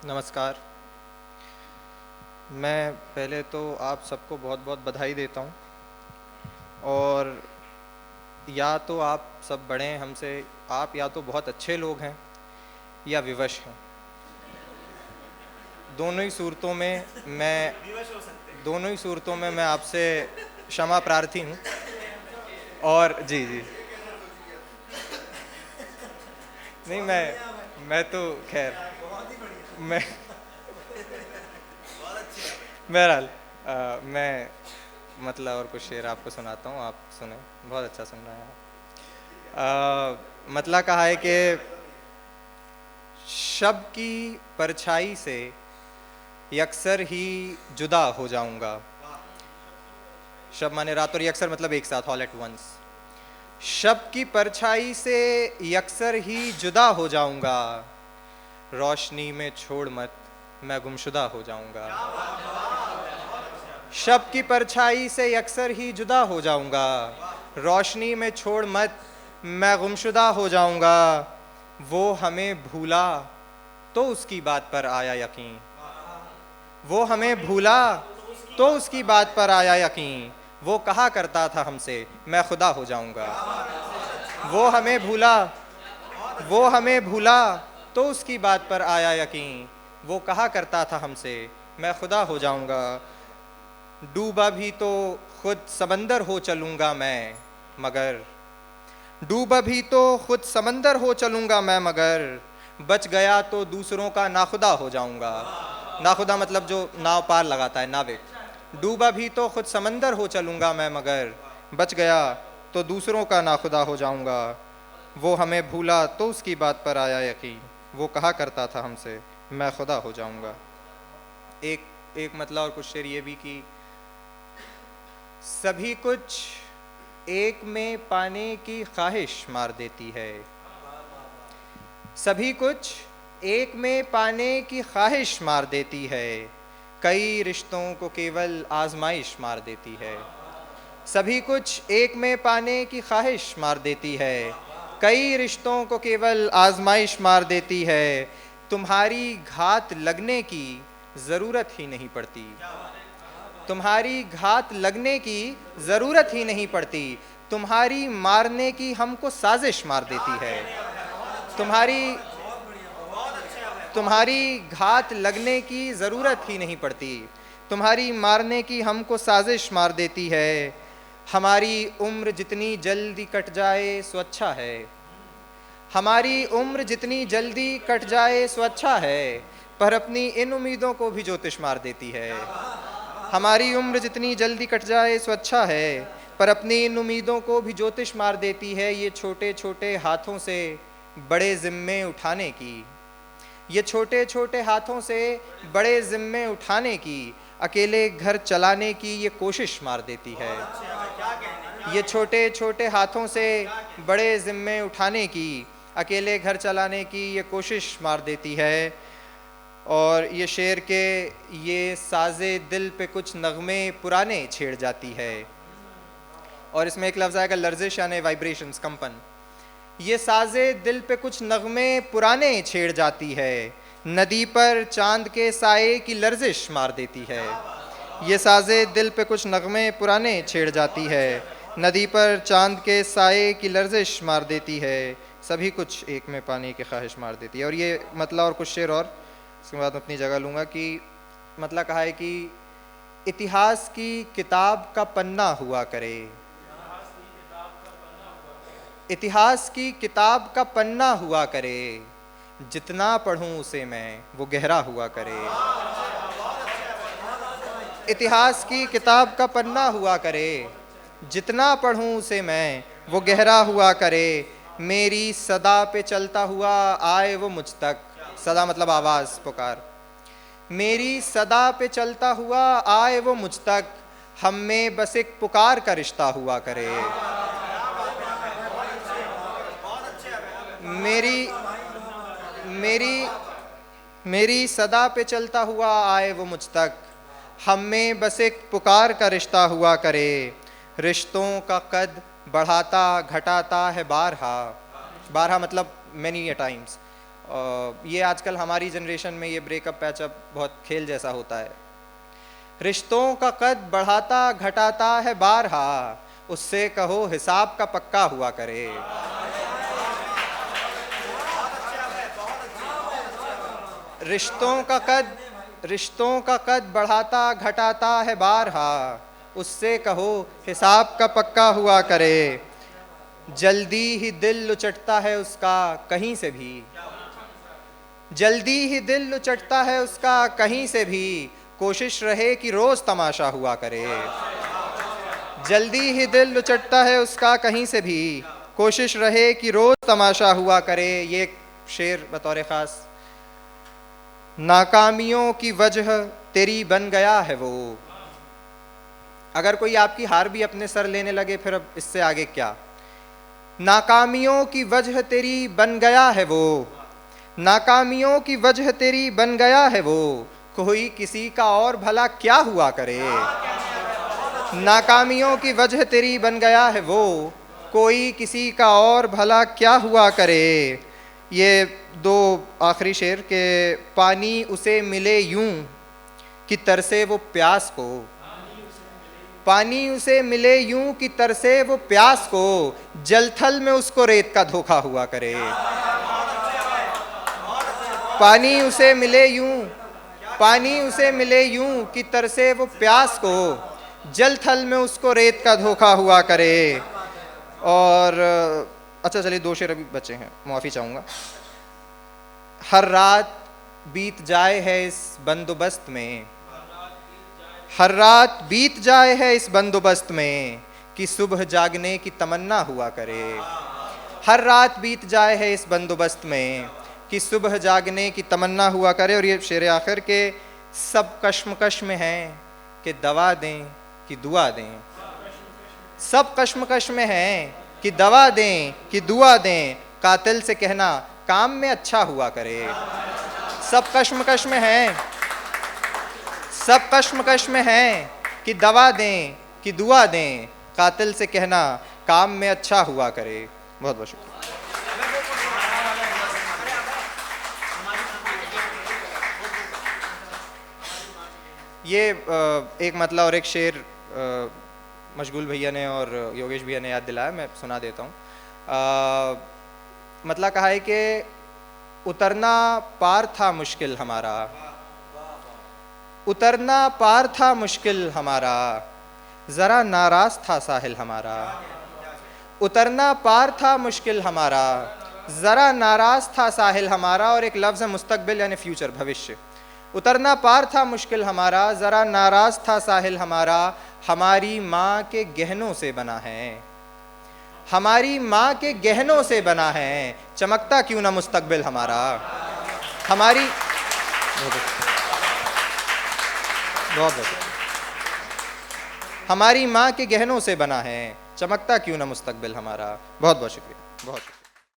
नमस्कार। मैं पहले तो आप सबको बहुत बहुत बधाई देता हूँ। और या तो आप सब बड़े हैं हमसे, आप या तो बहुत अच्छे लोग हैं या विवश हैं। दोनों ही सूरतों में मैं दोनों ही सूरतों में मैं आपसे क्षमा प्रार्थी हूँ। और जी जी, नहीं मैं तो खैर मैं बहरहाल मैं मतलब और कुछ शेर आपको सुनाता हूँ, आप सुने। बहुत अच्छा सुन रहे हैं आप। मतलब कहा है कि शब की परछाई से यकसर ही जुदा हो जाऊंगा। शब माने रात और यकसर मतलब एक साथ, ऑल एट वंस। शब की परछाई से यकसर ही जुदा हो जाऊंगा, रोशनी में छोड़ मत मैं गुमशुदा हो जाऊंगा। शब की परछाई से यकसर ही जुदा हो जाऊंगा, रोशनी में छोड़ मत मैं गुमशुदा हो जाऊंगा। वो हमें भूला तो उसकी बात पर आया यकीन, वो हमें भूला तो उसकी बात पर आया यकीन। वो कहा करता था हमसे मैं खुदा हो जाऊंगा। वो हमें भूला वो हमें भूला तो उसकी बात पर आया यकीन। वो कहा करता था हमसे मैं खुदा हो जाऊंगा। डूबा भी तो खुद समंदर हो चलूंगा मैं मगर, डूबा भी तो खुद समंदर हो चलूंगा मैं मगर, बच गया तो दूसरों का नाखुदा हो जाऊंगा। नाखुदा मतलब जो नाव पार लगाता है, नाविक। डूबा भी तो खुद समंदर हो चलूंगा मैं मगर, बच गया तो दूसरों का नाखुदा हो जाऊंगा। वो हमें भूला तो उसकी बात पर आया यकीन, वो कहा करता था हमसे मैं खुदा हो जाऊंगा। एक एक मतलब और कुछ शेर ये भी कि सभी कुछ एक में पाने की ख्वाहिश मार देती है। सभी कुछ एक में पाने की ख्वाहिश मार देती है, कई रिश्तों को केवल आजमाइश मार देती है। सभी कुछ एक में पाने की ख्वाहिश मार देती है, कई रिश्तों को केवल आजमाइश मार देती है। तुम्हारी घात लगने की ज़रूरत ही नहीं पड़ती, तुम्हारी घात लगने की ज़रूरत ही नहीं पड़ती। तुम्हारी मारने की हमको साजिश मार देती है। तुम्हारी तुम्हारी घात लगने की ज़रूरत ही नहीं पड़ती, तुम्हारी मारने की हमको साजिश मार देती है। हमारी उम्र जितनी जल्दी कट जाए सो अच्छा है, हमारी उम्र जितनी जल्दी कट जाए सो अच्छा है, पर अपनी इन उम्मीदों को भी ज्योतिष मार देती है। हमारी उम्र जितनी जल्दी कट जाए सो अच्छा है, पर अपनी इन उम्मीदों को भी ज्योतिष मार देती है। ये छोटे छोटे हाथों से बड़े जिम्मे उठाने की, ये छोटे छोटे हाथों से बड़े जिम्मे उठाने की, अकेले घर चलाने की ये कोशिश मार देती है। ये छोटे छोटे हाथों से बड़े जिम्मे उठाने की, अकेले घर चलाने की ये कोशिश मार देती है। और ये शेर के ये साजे दिल पे कुछ नगमे पुराने छेड़ जाती है। और इसमें एक लफ्ज़ आएगा लर्जिश यानी वाइब्रेशंस, कंपन। ये साजे दिल पे कुछ नगमे पुराने छेड़ जाती है, नदी पर चांद के साए की लर्जिश मार देती है। ये साजे दिल पे कुछ नगमे पुराने छेड़ जाती है, नदी पर चांद के साए की लर्जिश मार देती है, सभी कुछ एक में पाने की ख्वाहिश मार देती है। और ये मतलब और कुछ शेर और उसके बाद अपनी जगह लूँगा कि मतलब कहा है कि इतिहास की किताब का पन्ना हुआ करे, इतिहास की किताब का पन्ना हुआ करे, जितना पढ़ूं उसे मैं वो गहरा हुआ करे। इतिहास की किताब का पन्ना हुआ करे, जितना पढ़ूं उसे मैं वो गहरा हुआ करे। मेरी सदा पे चलता हुआ आए वो मुझ तक, सदा मतलब आवाज़, पुकार। मेरी सदा पे चलता हुआ आए वो मुझ तक, हम में बस एक पुकार का रिश्ता हुआ करे। मेरी मेरी मेरी सदा पे चलता हुआ आए वो मुझ तक, हम में बस एक पुकार का रिश्ता हुआ करे। रिश्तों का कद बढ़ाता घटाता है बारहा, बारहा मतलब मैनी ए टाइम्स, ये आजकल हमारी जनरेशन में ये ब्रेकअप पैचअप बहुत खेल जैसा होता है। रिश्तों का कद बढ़ाता घटाता है बारहा, उससे कहो हिसाब का पक्का हुआ करे। रिश्तों का कद बढ़ाता घटाता है बारहा, उससे कहो हिसाब का पक्का हुआ करे। जल्दी ही दिल उचटता है उसका कहीं से भी, जल्दी ही दिल उचटता है उसका कहीं से भी, कोशिश रहे कि रोज तमाशा हुआ करे। जल्दी ही दिल उचटता है उसका कहीं से भी, कोशिश रहे कि रोज तमाशा हुआ करे। ये शेर बतौर ख़ास। नाकामियों की वजह तेरी बन गया है वो, अगर कोई आपकी हार भी अपने सर लेने लगे फिर अब इससे आगे क्या। नाकामियों की वजह तेरी बन गया है वो, नाकामियों की वजह तेरी बन गया है वो, कोई किसी का और भला क्या हुआ करे। नाकामियों की वजह तेरी बन गया है वो, कोई किसी का और भला क्या हुआ करे। ये दो आखिरी शेर के पानी उसे मिले यूं कि तरसे वो प्यास को, पानी उसे मिले यूं कि तरसे वो प्यास को, जलथल में उसको रेत का धोखा हुआ करे। पानी उसे मिले यूं, पानी उसे मिले यूं कि तरसे वो प्यास को, जल थल में उसको रेत का धोखा हुआ करे। और अच्छा चलिए 2 शेर अभी बचे हैं, माफ़ी चाहूँगा। हर रात बीत जाए है इस बंदोबस्त में, हर रात बीत जाए है इस बंदोबस्त में, कि सुबह जागने की तमन्ना हुआ करे। हर रात बीत जाए है इस बंदोबस्त में, कि सुबह जागने की तमन्ना हुआ करे। और ये शेर आखिर के सब कश्मकश में हैं कि दवा दें कि दुआ दें, सब कश्मकश में हैं कि दवा दें कि दुआ दें, कातिल से कहना काम में अच्छा हुआ करे। सब कश्मकश में हैं, सब कश्मकश में हैं कि दवा दें कि दुआ दें, कातिल से कहना काम में अच्छा हुआ करे। बहुत बहुत शुक्रिया। ये एक मतला और एक शेर मशगूल भैया ने और योगेश भैया ने याद दिलाया, मैं सुना देता हूँ। मतला कहा है कि उतरना पार था मुश्किल हमारा, उतरना पार था मुश्किल हमारा, ज़रा नाराज़ था साहिल हमारा। उतरना पार था मुश्किल हमारा, ज़रा नाराज़ था साहिल हमारा। और एक लफ्ज़ है मुस्तकबिल यानी फ्यूचर, भविष्य। उतरना पार था मुश्किल हमारा, ज़रा नाराज़ था साहिल हमारा, हमारी माँ के गहनों से बना है, हमारी माँ के गहनों से बना है, चमकता क्यों ना मुस्तकबिल हमारा। हमारी बहुत हमारी माँ के गहनों से बना है, चमकता क्यों ना मुस्तकबिल हमारा। बहुत बहुत शुक्रिया, बहुत शुक्रिया।